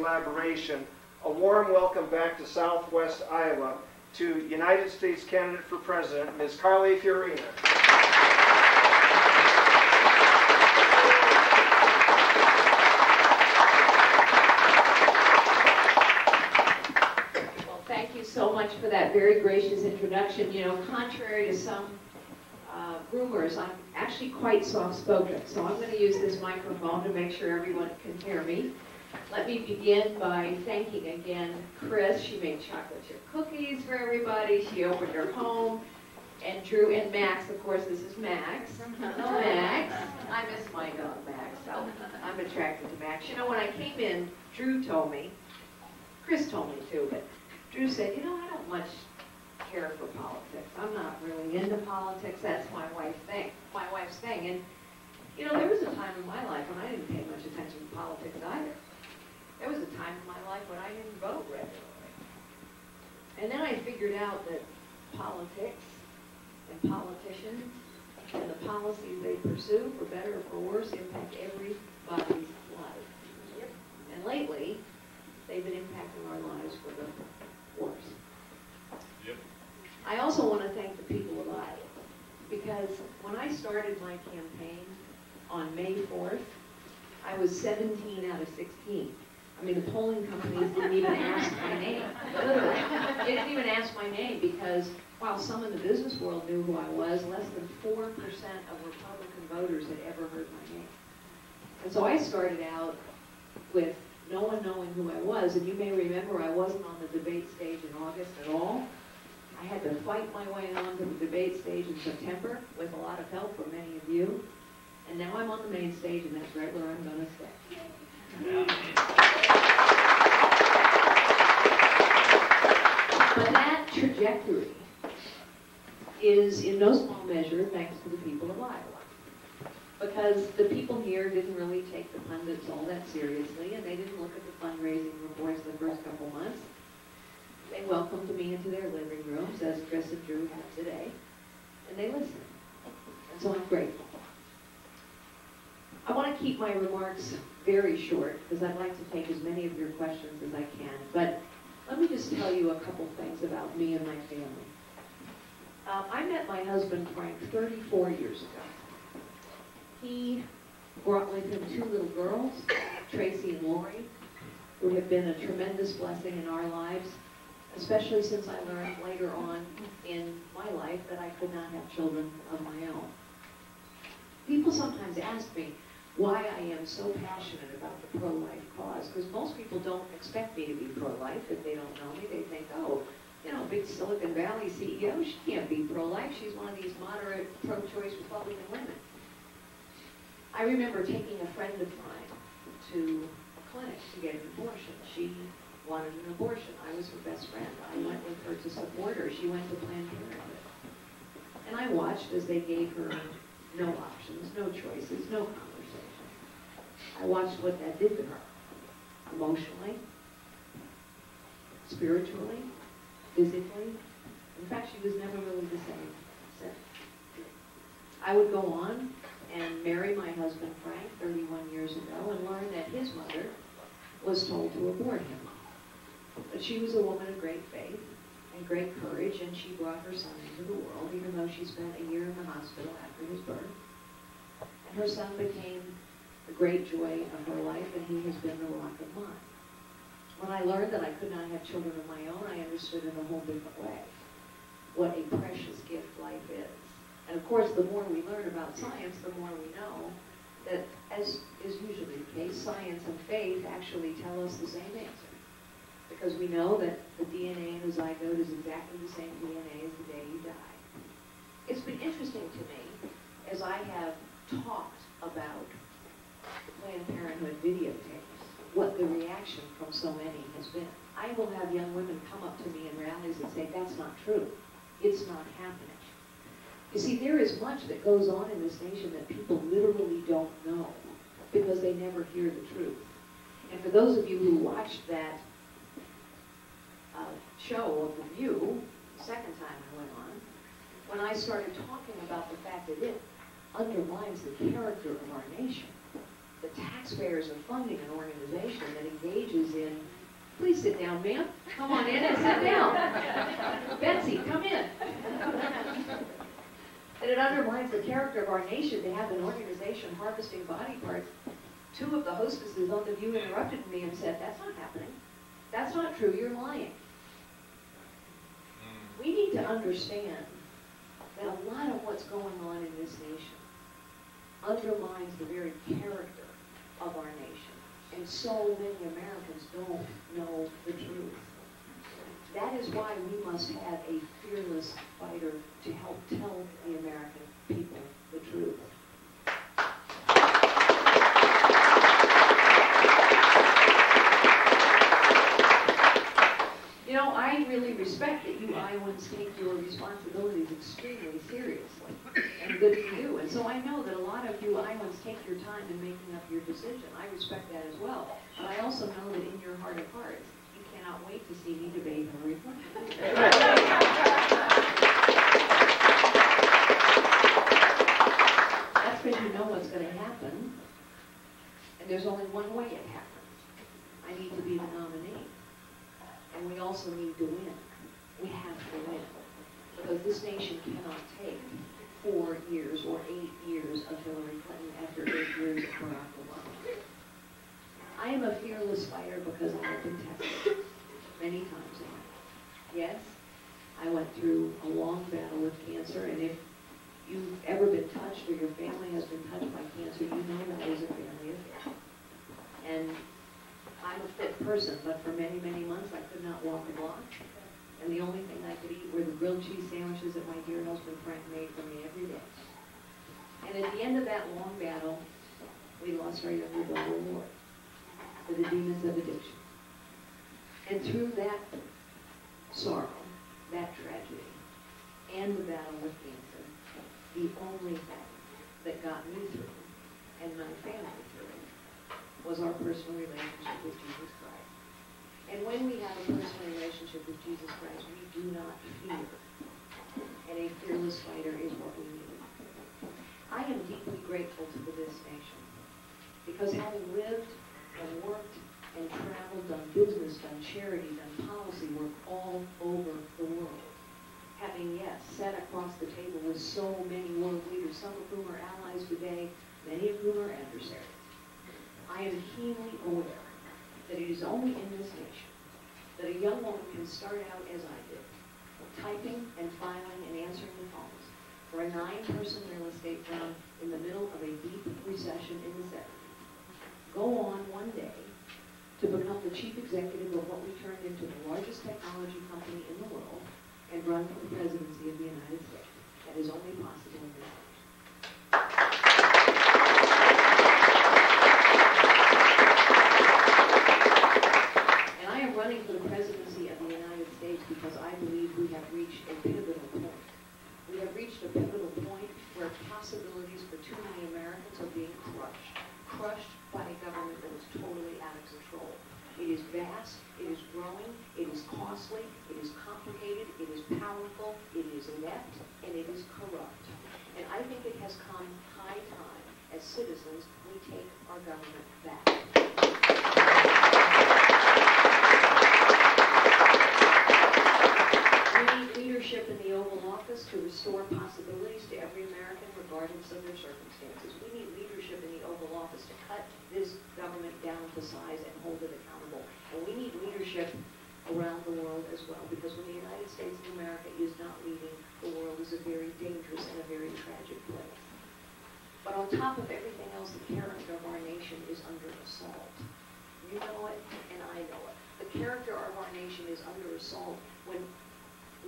elaboration, a warm welcome back to Southwest Iowa to United States candidate for president, Ms. Carly Fiorina. Thank you so much for that very gracious introduction. You know, contrary to some rumors, I'm actually quite soft-spoken, so I'm going to use this microphone to make sure everyone can hear me. Let me begin by thanking again Chris. She made chocolate chip cookies for everybody. She opened her home. And Drew and Max, of course, this is Max. Hello, Max. I miss my dog, Max, so I'm attracted to Max. You know, when I came in, Drew told me, Chris told me too, but Drew said, you know, I don't much care for politics. I'm not really into politics. That's my wife's thing. And, you know, there was a time in my life when I didn't pay much attention to politics either. There was a time in my life when I didn't vote regularly. And then I figured out that politics and politicians and the policies they pursue, for better or for worse, impact everybody's life. Yep. And lately, they've been impacting our lives for the worse. Yep. I also want to thank the people of Iowa, because when I started my campaign on May 4th, I was 17 out of 16. I mean, the polling companies didn't even ask my name. Literally. They didn't even ask my name because while some in the business world knew who I was, less than 4% of Republican voters had ever heard my name. And so I started out with no one knowing who I was. And you may remember I wasn't on the debate stage in August at all. I had to fight my way onto the debate stage in September with a lot of help from many of you. And now I'm on the main stage, and that's right where I'm going to stay. But that trajectory is in no small measure thanks to the people of Iowa. Because the people here didn't really take the pundits all that seriously, and they didn't look at the fundraising reports the first couple months. They welcomed me into their living rooms, as Chris and Drew have today, and they listened. And so I'm grateful. I want to keep my remarks very short, because I'd like to take as many of your questions as I can. But let me just tell you a couple things about me and my family. I met my husband, Frank, 34 years ago. He brought with him two little girls, Tracy and Lori, who have been a tremendous blessing in our lives, especially since I learned later on in my life that I could not have children of my own. People sometimes ask me why I am so passionate about the pro-life cause, because most people don't expect me to be pro-life if they don't know me. They think, oh, you know, big Silicon Valley CEO, she can't be pro-life. She's one of these moderate pro-choice Republican women. I remember taking a friend of mine to a clinic to get an abortion. She wanted an abortion. I was her best friend. I went with her to support her. She went to Planned Parenthood. And I watched as they gave her no options, no choices, no conversation. I watched what that did to her, emotionally, spiritually, physically. In fact, she was never really the same since. I would go on and marry my husband, Frank, 31 years ago, and learn that his mother was told to abort him. But she was a woman of great faith and great courage, and she brought her son into the world, even though she spent a year in the hospital after his birth. And her son became the great joy of her life, and he has been the rock of mine. When I learned that I could not have children of my own, I understood in a whole different way what a precious gift life is. And of course, the more we learn about science, the more we know that, as is usually the case, science and faith actually tell us the same answer. Because we know that the DNA in the zygote is exactly the same DNA as the day you die. It's been interesting to me, as I have talked about Planned Parenthood videotapes, what the reaction from so many has been. I will have young women come up to me in rallies and say, that's not true. It's not happening. You see, there is much that goes on in this nation that people literally don't know because they never hear the truth. And for those of you who watched that show of The View, the second time I went on, when I started talking about the fact that it undermines the character of our nation, the taxpayers are funding an organization that engages in Please sit down, ma'am. Come on in and sit down. Betsy, come in. And it undermines the character of our nation to have an organization harvesting body parts. Two of the hostesses on The View interrupted me and said, that's not happening. That's not true, you're lying. We need to understand that a lot of what's going on in this nation undermines the very character of our nation. And so many Americans don't know the truth. That is why we must have a fearless fighter to help tell the American people the truth. You know, I really respect that you Iowans take your responsibilities extremely seriously, and good for you. And so I know that a lot of you Iowans take your time in making up your decision. I respect that as well. But I also know that in your heart of hearts, you cannot wait to see me debate Hillary Clinton. That's because you know what's going to happen, and there's only one way it happens. I need to be the nominee. And we also need to win. We have to win. Because this nation cannot take 4 years or 8 years of Hillary Clinton after 8 years of Barack Obama. I am a fearless fighter because I have been tested many times in life. Yes, I went through a long battle with cancer, and if you've ever been touched or your family has been touched by cancer, you know that is a family affair. And I'm a fit person, but for many, many months I could not walk a block. And the only thing I could eat were the grilled cheese sandwiches that my dear husband Frank made for me every day. And at the end of that long battle, we lost our younger daughter, Lord, to the demons of addiction. And through that sorrow, that tragedy, and the battle with cancer, the only thing that got me through, and my family through, was our personal relationship with Jesus Christ. And when we have a personal relationship with Jesus Christ, we do not fear. And a fearless fighter is what we need. I am deeply grateful to this nation because having lived and worked and traveled, done business, done charity, done policy work all over the world, having, yes, sat across the table with so many world leaders, some of whom are allies today, many of whom are adversaries, I am keenly aware that it is only in this nation that a young woman can start out as I did, typing and filing and answering the phones for a 9-person real estate firm in the middle of a deep recession in the 70s. Go on one day to become the chief executive of what we turned into the largest technology company in the world and run for the presidency of the United States. That is only possible in this nation. Running for the presidency of the United States because I believe we have reached a pivotal point. We have reached a pivotal point where possibilities for too many Americans are being crushed by a government that is totally out of control. It is vast, it is growing, it is costly, it is complicated, it is powerful, it is inept, and it is corrupt. And I think it has come high time, as citizens, we take our government back. Leadership in the Oval Office to restore possibilities to every American regardless of their circumstances. We need leadership in the Oval Office to cut this government down to size and hold it accountable. And we need leadership around the world as well, because when the United States of America is not leading, the world is a very dangerous and a very tragic place. But on top of everything else, the character of our nation is under assault. You know it, and I know it. The character of our nation is under assault when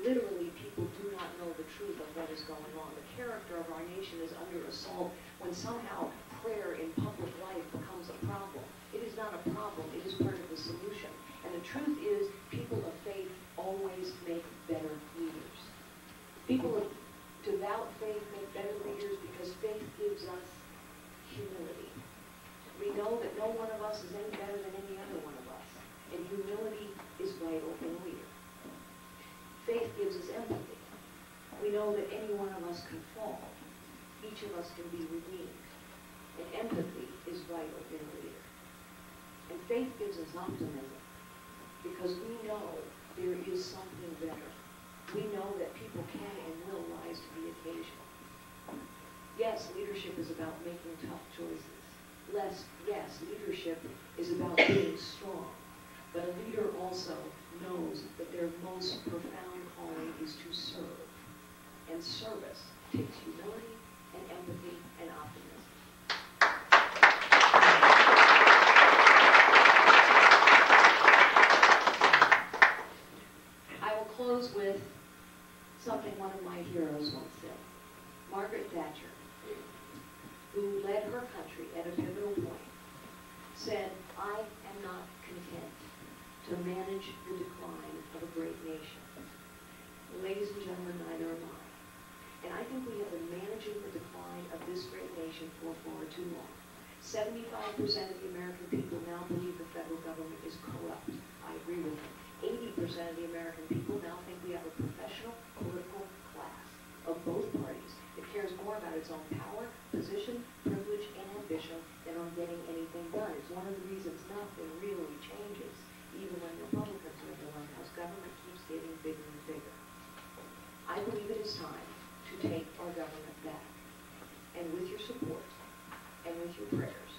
literally people do not know the truth of what is going on. The character of our nation is under assault when somehow prayer in public life becomes a problem. It is not a problem, it is part of the solution. And the truth is, people of faith always make better leaders. People of devout faith make better leaders because faith gives us humility. We know that no one of us is any better than any other one of us. And humility is vital in a leader. Faith gives us empathy. We know that any one of us can fall. Each of us can be redeemed. And empathy is vital in a leader. And faith gives us optimism. because we know there is something better. We know that people can and will rise to the occasion. Yes, leadership is about making tough choices. Yes, leadership is about being strong. But a leader also knows that their most profound calling is to serve. And service takes humility and empathy and optimism. I will close with something one of my heroes once said. Margaret Thatcher, who led her country at a pivotal point, said, "I am not content to manage the decline of a great nation." Ladies and gentlemen, neither am I. And I think we have been managing the decline of this great nation for far too long. 75% of the American people now believe the federal government is corrupt. I agree with them. 80% of the American people now think we have a professional political class of both parties that cares more about its own power, position, privilege, and ambition than on getting anything done. It's one of the reasons nothing really changes. Even when Republicans are in the White House, government keeps getting bigger and bigger. I believe it is time to take our government back. And with your support, and with your prayers,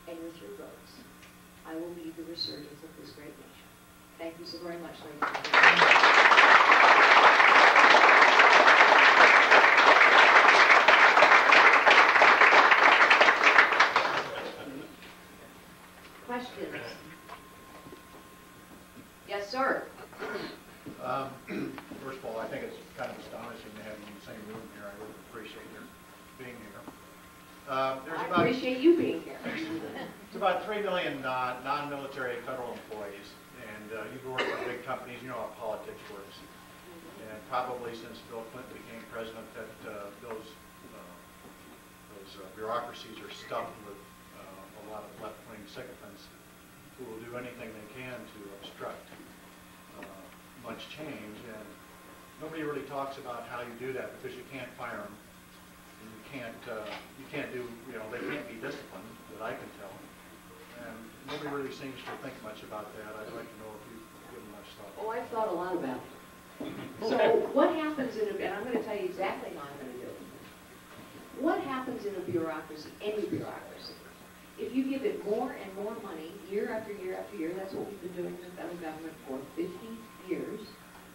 and with your votes, I will lead the resurgence of this great nation. Thank you so very much, ladies and gentlemen. Questions? Yes, sir. First of all, I think it's kind of astonishing to have you in the same room here. I really appreciate your being here. I appreciate you being here. It's about 3 million non-military federal employees, and you've worked for big companies. You know how politics works. And probably since Bill Clinton became president, that those bureaucracies are stuffed with a lot of left-wing sycophants who will do anything they can to obstruct much change. And nobody really talks about how you do that, because you can't fire them. And you can't do, they can't be disciplined, that I can tell. And nobody really seems to think much about that. I'd like to know if you've given much thought. Oh, I've thought a lot about it. So what happens in and I'm going to tell you exactly how I'm going to do it. What happens in a bureaucracy, any bureaucracy, if you give it more and more money year after year after year? That's what we've been doing in the federal government for 50 years,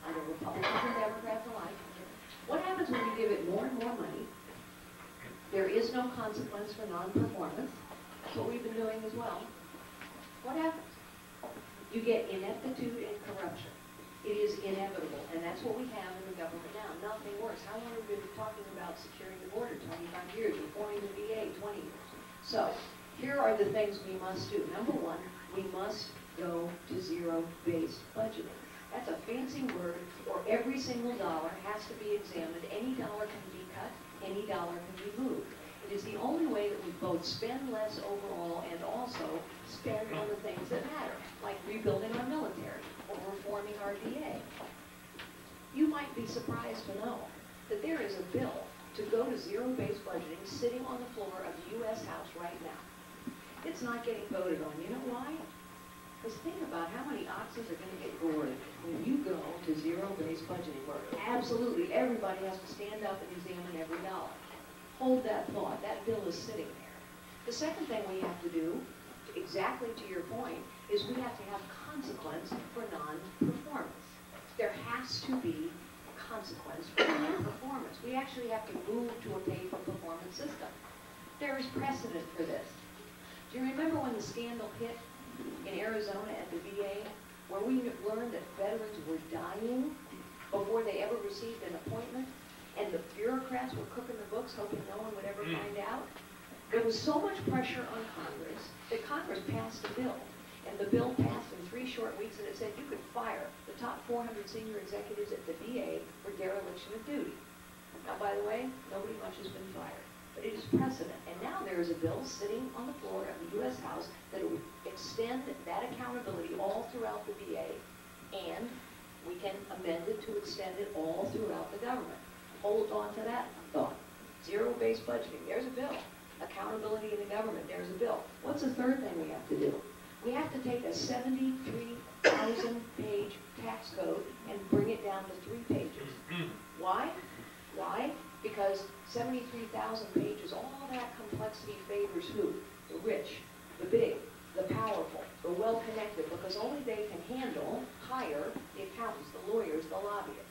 under Republicans and Democrats alike. What happens when you give it more and more money? There is no consequence for non-performance. That's what we've been doing as well. What happens? You get ineptitude and corruption. It is inevitable, and that's what we have in the government now. Nothing worse. How long have we been talking about securing the border? 25 years. Reforming the VA, 20 years. So, here are the things we must do. Number one, we must go to zero-based budgeting. That's a fancy word, or every single dollar has to be examined. Any dollar can be cut, any dollar can be moved. It is the only way that we both spend less overall and also spend on the things that matter, like rebuilding our military or reforming our VA. You might be surprised to know that there is a bill to go to zero-based budgeting sitting on the floor of the U.S. House right now. It's not getting voted on. You know why? Because think about how many oxes are going to get gored when you go to zero-based budgeting, where absolutely everybody has to stand up and examine every dollar. Hold that thought. That bill is sitting there. The second thing we have to do, exactly to your point, is we have to have consequence for non-performance. There has to be consequence for non-performance. We actually have to move to a pay-for-performance system. There is precedent for this. Do you remember when the scandal hit in Arizona at the VA, where we learned that veterans were dying before they ever received an appointment, and the bureaucrats were cooking the books hoping no one would ever find out? There was so much pressure on Congress that Congress passed a bill. And the bill passed in 3 short weeks, and it said you could fire the top 400 senior executives at the VA for dereliction of duty. Now, by the way, nobody much has been fired. But it is precedent. And now there is a bill sitting on the floor of the U.S. House that would extend that accountability all throughout the VA, and we can amend it to extend it all throughout the government. Hold on to that thought. Zero-based budgeting, there's a bill. Accountability in the government, there's a bill. What's the third thing we have to do? We have to take a $73 1,000-page tax code and bring it down to 3 pages. Why? Why? Because 73,000 pages, all that complexity favors who? The rich, the big, the powerful, the well-connected, because only they can hire the accountants, the lawyers, the lobbyists.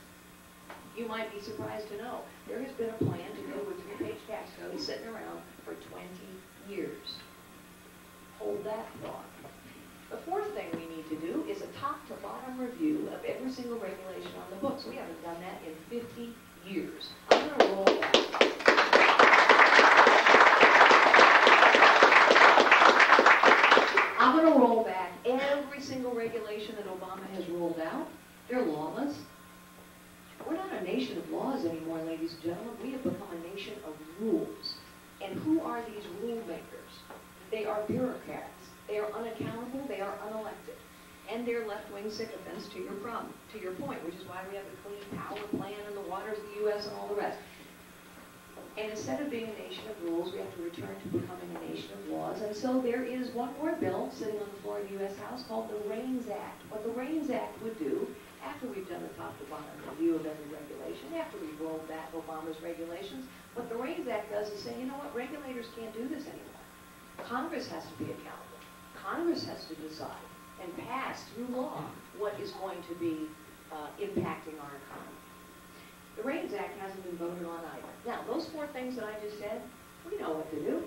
You might be surprised to know there has been a plan to go with 3-page tax code sitting around for 20 years. Hold that thought. The fourth thing we need to do is a top-to-bottom review of every single regulation on the books. We haven't done that in 50 years. I'm going to roll back. I'm going to roll back every single regulation that Obama has rolled out. They're lawless. We're not a nation of laws anymore, ladies and gentlemen. We have become a nation of rules. And who are these rule makers? They are bureaucrats. They are unaccountable. They are unelected. And they're left-wing sycophants to your point, which is why we have the Clean Power Plan and the waters of the U.S. and all the rest. And instead of being a nation of rules, we have to return to becoming a nation of laws. And so there is one more bill sitting on the floor of the U.S. House called the REINS Act. What the REINS Act would do, after we've done the top-to-bottom review of every regulation, after we've rolled back Obama's regulations, what the REINS Act does is say, you know what, regulators can't do this anymore. Congress has to be accountable. Congress has to decide and pass through law what is going to be impacting our economy. The REINS Act hasn't been voted on either. Now, those 4 things that I just said, we know what to do.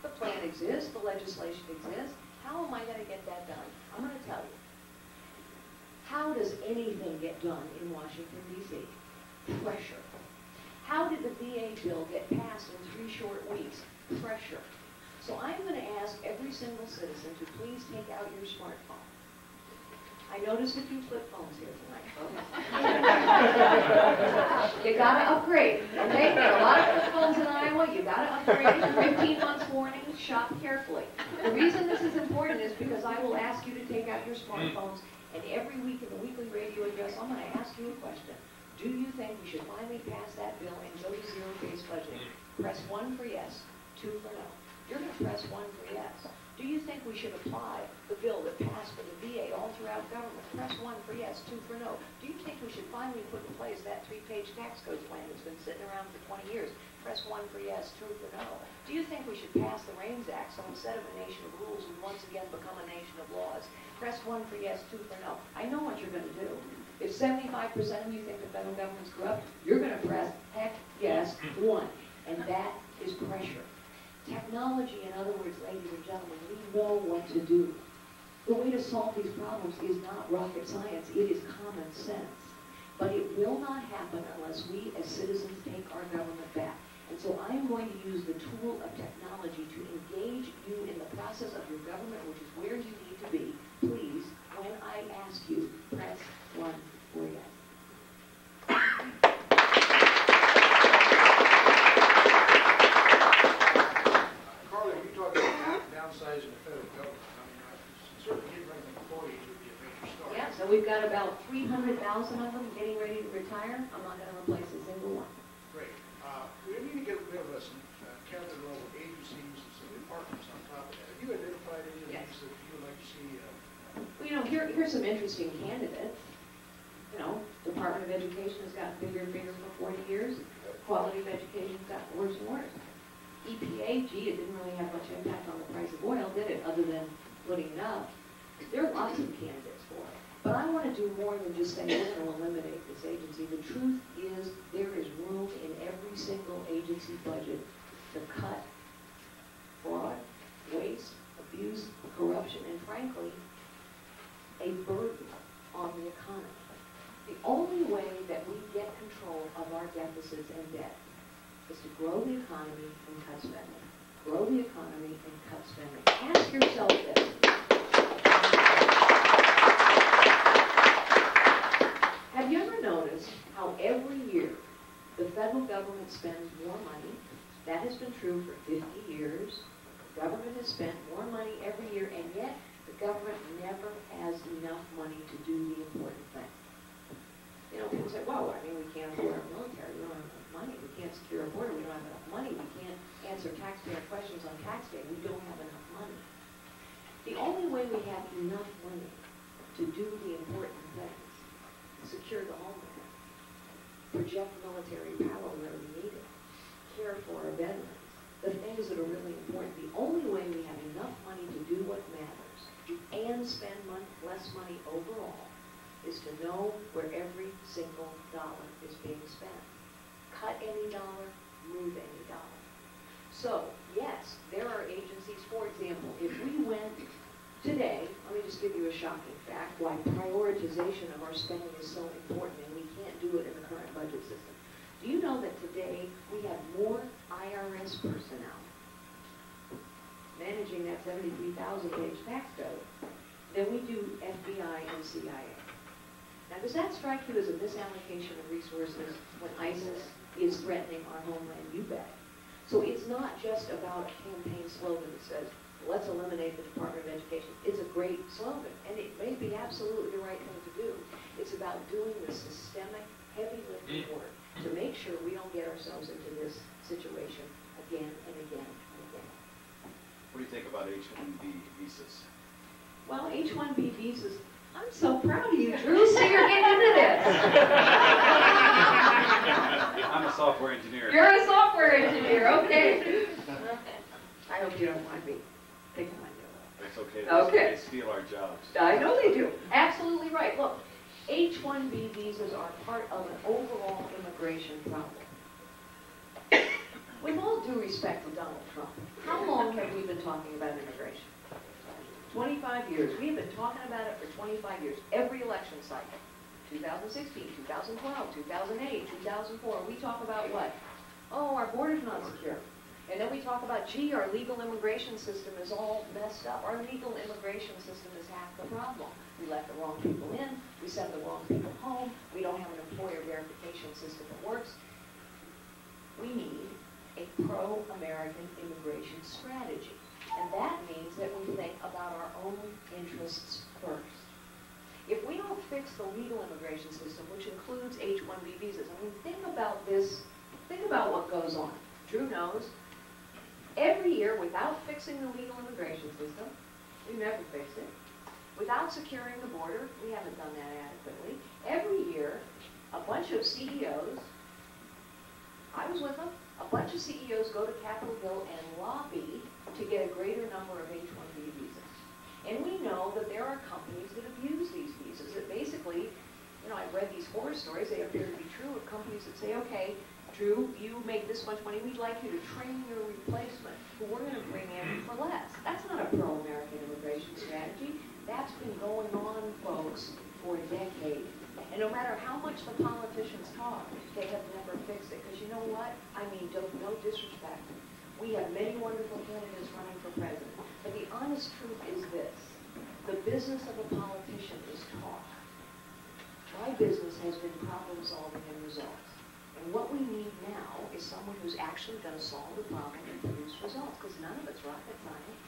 The plan exists, the legislation exists. How am I going to get that done? I'm going to tell you. How does anything get done in Washington, D.C.? Pressure. How did the VA bill get passed in 3 short weeks? Pressure. So I'm going to ask every single citizen to please take out your smartphone. I noticed a few flip phones here tonight, folks. You got to upgrade, okay? There are a lot of flip phones in Iowa. You got to upgrade. 15 months warning. Shop carefully. The reason this is important is because I will ask you to take out your smartphones, and every week in the weekly radio address, I'm going to ask you a question. Do you think we should finally pass that bill and go to zero-based budgeting? Press 1 for yes, 2 for no. You're going to press 1 for yes. Do you think we should apply the bill that passed for the VA all throughout government? Press 1 for yes, 2 for no. Do you think we should finally put in place that 3-page tax code plan that's been sitting around for 20 years? Press 1 for yes, 2 for no. Do you think we should pass the REINS Act so instead of a nation of rules, we once again become a nation of laws? Press 1 for yes, 2 for no. I know what you're going to do. If 75% of you think the federal government's corrupt, you're going to press heck yes, 1. And that is pressure. Technology, in other words, ladies and gentlemen, we know what to do. The way to solve these problems is not rocket science, it is common sense. But it will not happen unless we as citizens take our government back. And so I am going to use the tool of technology to engage you in the process of your government, which is where you need to be. Please, when I ask you, press 1 for yes. Downsizing the federal government. I mean, certainly getting rid of employees would be a major start. Yeah, so we've got about 300,000 of them getting ready to retire. I'm not going to replace a single one. Great. We need to get rid of some cabinet level agencies and some departments on top of that. Have you identified any of these that you would like to see? Well, you know, here's some interesting candidates. You know, Department of Education has gotten bigger and bigger for 40 years. Quality of education's gotten worse and worse. EPA, gee, it didn't really have much impact on the price of oil, did it, other than putting it up? There are lots of candidates for it. But I want to do more than just say we're going to eliminate this agency. The truth is there is room in every single agency budget to cut fraud, waste, abuse, corruption, and frankly, a burden on the economy. The only way that we get control of our deficits and debt is to grow the economy and cut spending. Grow the economy and cut spending. Ask yourself this. Have you ever noticed how every year the federal government spends more money? That has been true for 50 years. The government has spent more money every year, and yet the government never has enough money to do the important thing. You know, people say, well, I mean, we can't afford our military. We don't have enough money. We can't secure a border. We don't have enough money. We can't answer taxpayer questions on tax day. We don't have enough money. The only way we have enough money to to do the important things, secure the homeland, project military power where we need it, care for our veterans, the things that are really important. The only way we have enough money to do what matters and spend less money overall is to know where every single dollar is being spent. Cut any dollar, move any dollar. So, yes, there are agencies, for example, if we went today, let me just give you a shocking fact, why prioritization of our spending is so important and we can't do it in the current budget system. Do you know that today we have more IRS personnel managing that 73,000 page tax code than we do FBI and CIA? Now, does that strike you as a misallocation of resources when ISIS is threatening our homeland? You bet. So it's not just about a campaign slogan that says, let's eliminate the Department of Education. It's a great slogan, and it may be absolutely the right thing to do. It's about doing the systemic, heavy lifting work to make sure we don't get ourselves into this situation again and again and again. What do you think about H-1B visas? Well, H-1B visas, I'm so proud of you, Drew. So you're getting into this. I'm a software engineer. You're a software engineer, okay. I hope you don't mind me picking on you. It's okay. Okay. They steal our jobs. I know they do. Absolutely right. Look, H-1B visas are part of an overall immigration problem. With all due respect to Donald Trump, how long have we been talking about immigration? 25 years. We have been talking about it for 25 years. Every election cycle. 2016, 2012, 2008, 2004. We talk about what? Oh, our border's not secure. And then we talk about, gee, our legal immigration system is all messed up. Our legal immigration system is half the problem. We let the wrong people in. We send the wrong people home. We don't have an employer verification system that works. We need a pro-American immigration strategy. And that means that we think about our own interests first. If we don't fix the legal immigration system, which includes H-1B visas, I mean, think about this, think about what goes on. Drew knows, every year, without fixing the legal immigration system, we never fixed it. Without securing the border, we haven't done that adequately. Every year, a bunch of CEOs, I was with them, a bunch of CEOs go to Capitol Hill and lobby to get a greater number of H-1B visas. And we know that there are companies that abuse these visas, that basically, you know, I've read these horror stories, they appear to be true, of companies that say, okay, Drew, you make this much money, we'd like you to train your replacement, who we're going to bring in for less. That's not a pro-American immigration strategy. That's been going on, folks, for decades. And no matter how much the politicians talk, they have never fixed it. Because you know what? I mean, no disrespect. We have many wonderful candidates running for president. But the honest truth is this. The business of a politician is talk. My business has been problem solving and results. And what we need now is someone who's actually going to solve the problem and produce results. Because none of it's rocket science.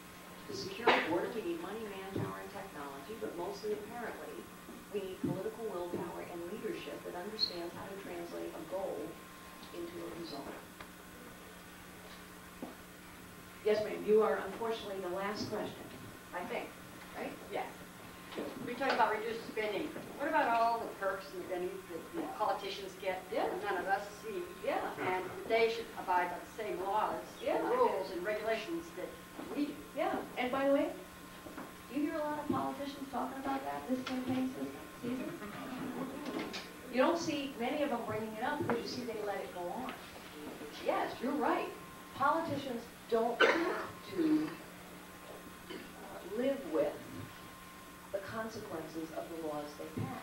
To secure a border, we need money, manpower, and technology. But mostly, apparently, we need political willpower and leadership that understands how to translate a goal into a result. Yes, ma'am, you are unfortunately the last question, I think, right? Yes. We talk about reduced spending. What about all the perks and benefits that the politicians get Yeah. that none of us see? Yeah. And they should abide by the same laws, Yeah. and rules, and regulations that we do. Yeah, and by the way, you hear a lot of politicians talking about that this campaign season? You don't see many of them bringing it up because you see they let it go on. Yes, you're right. Politicians don't have to live with the consequences of the laws they pass.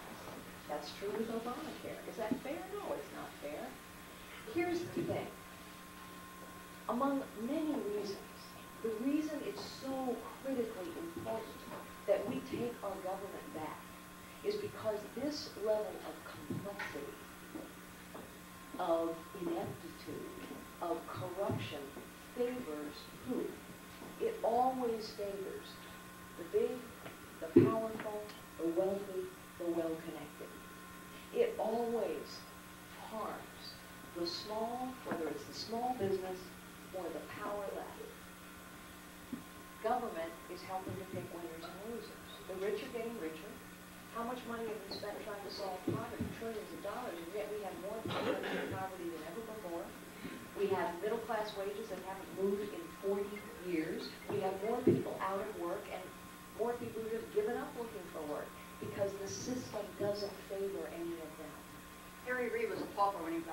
That's true with Obamacare. Is that fair? No, it's not fair. Here's the thing. Among many reasons, the reason it's so critically important that we take our government back is because this level of complexity, of ineptitude, of corruption favors who? It always favors the big, the powerful, the wealthy, the well-connected. It always harms the small, whether it's the small business or the power-left. Government is helping to pick winners and losers. The rich are getting richer, How much money have we spent trying to solve poverty? Trillions of dollars, and yet we have more people living in poverty than ever before. We have middle-class wages that haven't moved in 40 years. We have more people out of work and more people who have given up looking for work because the system doesn't favor any of them. Harry Reid was a pauper when he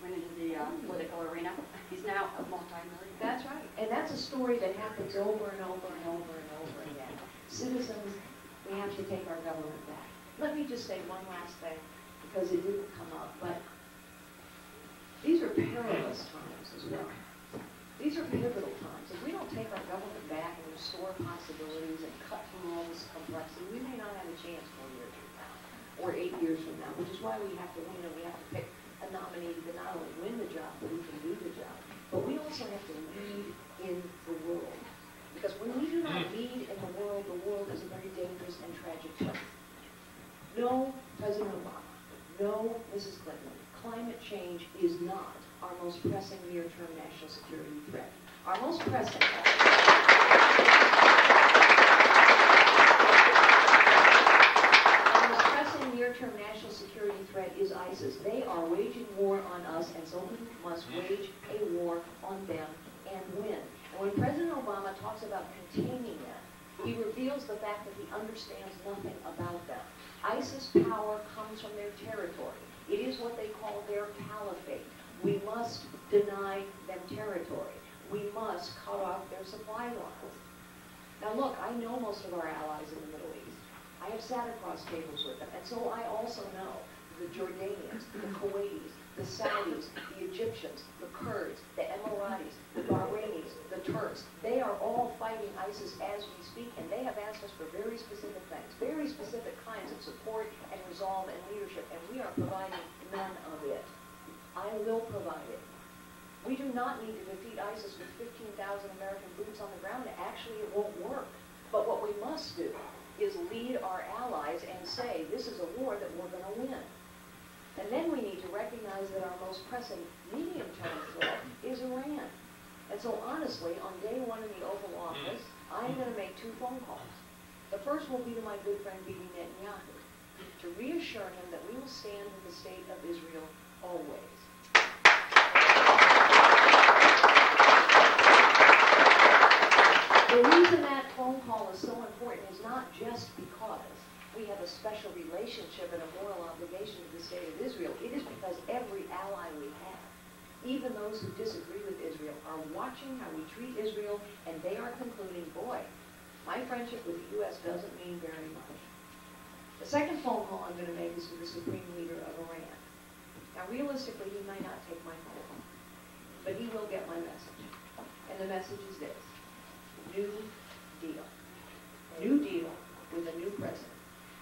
went into the political arena. He's now a multi-millionaire. That's right. And that's a story that happens over and over and over and over again. Citizens, we have to take our government back. Let me just say one last thing, because it didn't come up, but these are perilous times as well. These are pivotal times. If we don't take our government back and restore possibilities and cut through all this complexity, we may not have a chance 4 years from now or 8 years from now, which is why we have to win and we have to pick a nominee to not only win the job, but who can do the job. But we also have to lead in the world. Because when we do not lead in the world is a very dangerous and tragic place. No, President Obama, no, Mrs. Clinton, climate change is not our most pressing near-term national security threat. Our most pressing near-term national security threat is ISIS. They are waging war on us, and so we must wage a war on them and win. And when President Obama talks about containing them, he reveals the fact that he understands nothing about them. ISIS power comes from their territory. It is what they call their caliphate. We must deny them territory. We must cut off their supply lines. Now look, I know most of our allies in the Middle East. I have sat across tables with them, and so I also know the Jordanians, the Kuwaitis, the Saudis, the Egyptians, the Kurds, the Emiratis, the Bahrainis, the Turks. They are all fighting ISIS as we speak, and they have asked us for very specific things, very specific kinds of support and resolve and leadership, and we are providing none of it. I will provide it. We do not need to defeat ISIS with 15,000 American boots on the ground. Actually, it won't work. But what we must do is lead our allies and say, this is a war that we're going to win. And then we need to recognize that our most pressing medium-term threat is Iran. And so honestly, on day one in the Oval Office, I'm going to make 2 phone calls. The first will be to my good friend Bibi Netanyahu, to reassure him that we will stand with the state of Israel always. The reason that phone call is so important is not just because we have a special relationship and a moral obligation to the state of Israel. It is because every ally we have, even those who disagree with Israel, are watching how we treat Israel, and they are concluding, boy, my friendship with the U.S. doesn't mean very much. The second phone call I'm going to make is to the Supreme Leader of Iran. Now, realistically, he might not take my phone call, but he will get my message. And the message is this: New deal. New deal with a new president.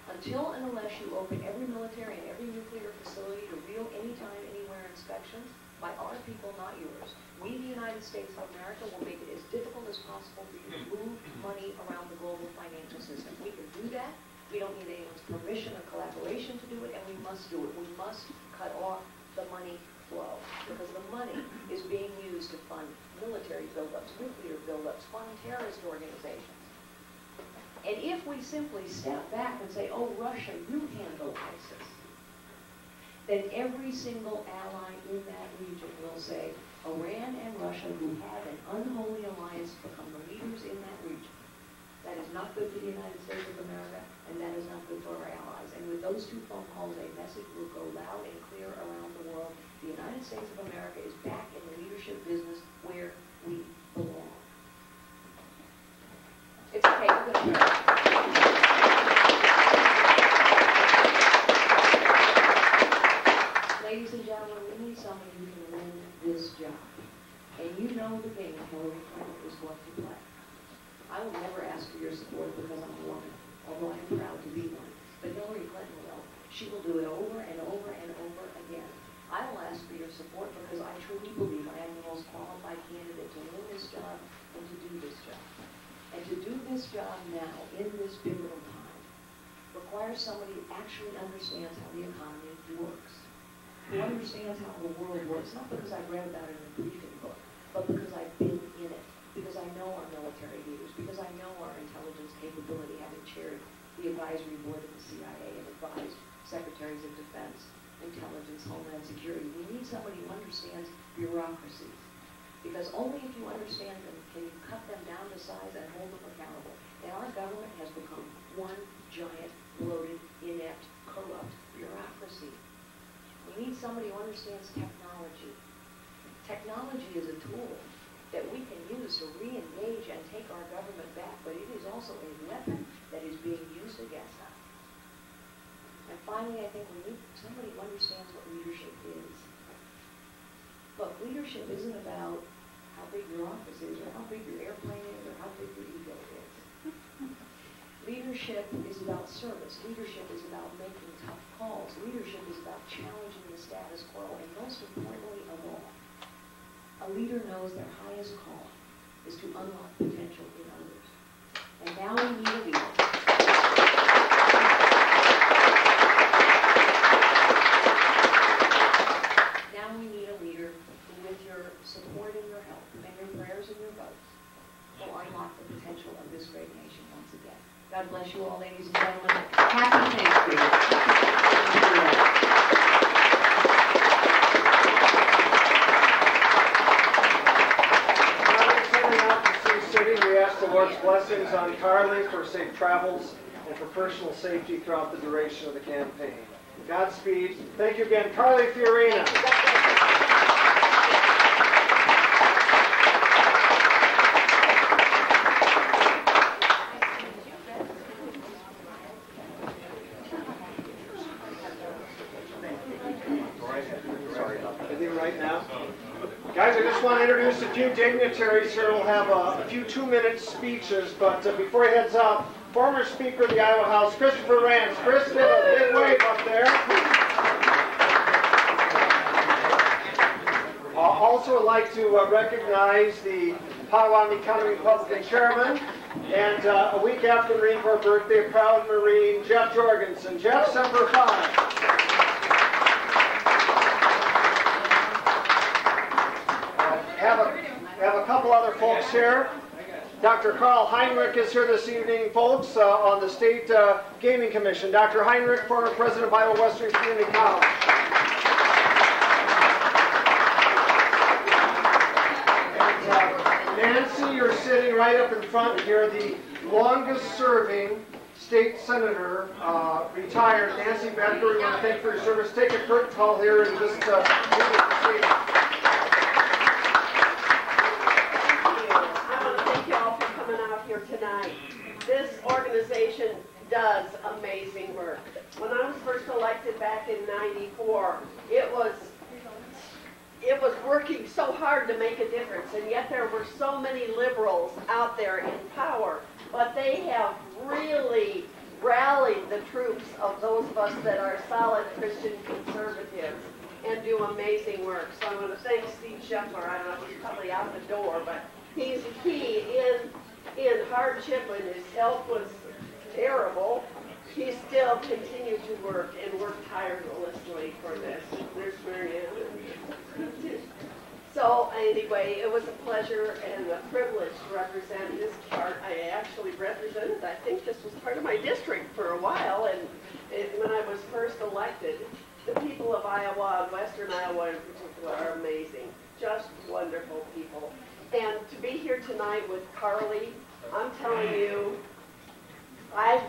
Until and unless you open every military and every nuclear facility to real anytime, anywhere inspections by our people, not yours, we, the United States of America, will make it as difficult as possible for you to move money around the global financial system. We can do that. We don't need anyone's permission or collaboration to do it, and we must do it. We must cut off the money flow, because the money is being used to fund military buildups, nuclear buildups, fund terrorist organizations. And if we simply step back and say, oh, Russia, you handle ISIS, then every single ally in that region will say, Iran and Russia, who have an unholy alliance, become the leaders in that region. That is not good for the United States of America, and that is not good for our allies. And with those 2 phone calls, a message will go loud and clear around the world. The United States of America is back in the leadership business where we belong. It's okay, I'm going to pray. Ladies and gentlemen, we need somebody who can win this job. And you know the game Hillary Clinton is going to play. I will never ask for your support because I'm a woman, although I'm proud to be one. But Hillary Clinton will. She will do it over and over and over again. I will ask for your support because I truly believe I am the most qualified candidate to win this job and to do this job. And to do this job now, in this pivotal time, requires somebody who actually understands how the economy works, who understands how the world works, not because I've read about it in a briefing book, but because I've been in it, because I know our military leaders, because I know our intelligence capability, having chaired the advisory board of the CIA and advised secretaries of defense, intelligence, homeland security. We need somebody who understands bureaucracies, because only if you understand them can you cut them down to size and hold them accountable. And our government has become one giant, bloated, inept, corrupt bureaucracy. We need somebody who understands technology. Technology is a tool that we can use to re-engage and take our government back, but it is also a weapon that is being used against us. And finally, I think we need somebody who understands what leadership is. Look, leadership isn't about how big your office is, or how big your airplane is, or how big your ego is. Leadership is about service. Leadership is about making tough calls. Leadership is about challenging the status quo, and most importantly of all, a leader knows their highest call is to unlock potential in others. And now we need a leader. Now we need a leader who, with your support and your help, and your prayers and your votes, will unlock the potential of this great nation once again. God bless you all, ladies and gentlemen. Happy Thanksgiving. We ask the Lord's blessings on Carly for safe travels and for personal safety throughout the duration of the campaign. Godspeed. Thank you again, Carly Fiorina. Right now. Guys, I just want to introduce a few dignitaries here. We'll have a few 2-minute speeches, but before he heads out, former Speaker of the Iowa House, Christopher Rance. Chris, give a big wave up there. Also would like to recognize the Potawatomi County Republican Chairman, and a week after the Marine Corps birthday, a proud Marine, Jeff Jorgensen. Jeff, Semper Fi. Have a couple other folks here. Dr. Carl Heinrich is here this evening, folks, on the State Gaming Commission. Dr. Heinrich, former president of Iowa Western Community College. And Nancy, you're sitting right up in front here, the longest-serving state senator, retired, Nancy Becker. We want to thank you for your service. Take a quick call here and just give us a seat. Here tonight. This organization does amazing work. When I was first elected back in '94, it was working so hard to make a difference, and yet there were so many liberals out there in power, but they have really rallied the troops of those of us that are solid Christian conservatives and do amazing work. So I want to thank Steve Scheffler. I don't know, he's probably out the door, but he's key in hardship when his health was terrible. He still continued to work and worked tirelessly for this. There's Marianne. So anyway, it was a pleasure and a privilege to represent this part. I actually represented, I think this was part of my district for a while, and when I was first elected, the people of Iowa, and Western Iowa in particular, are amazing. Just wonderful people. And to be here tonight with Carly, I'm telling you, I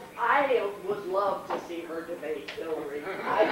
would love to see her debate Hillary. I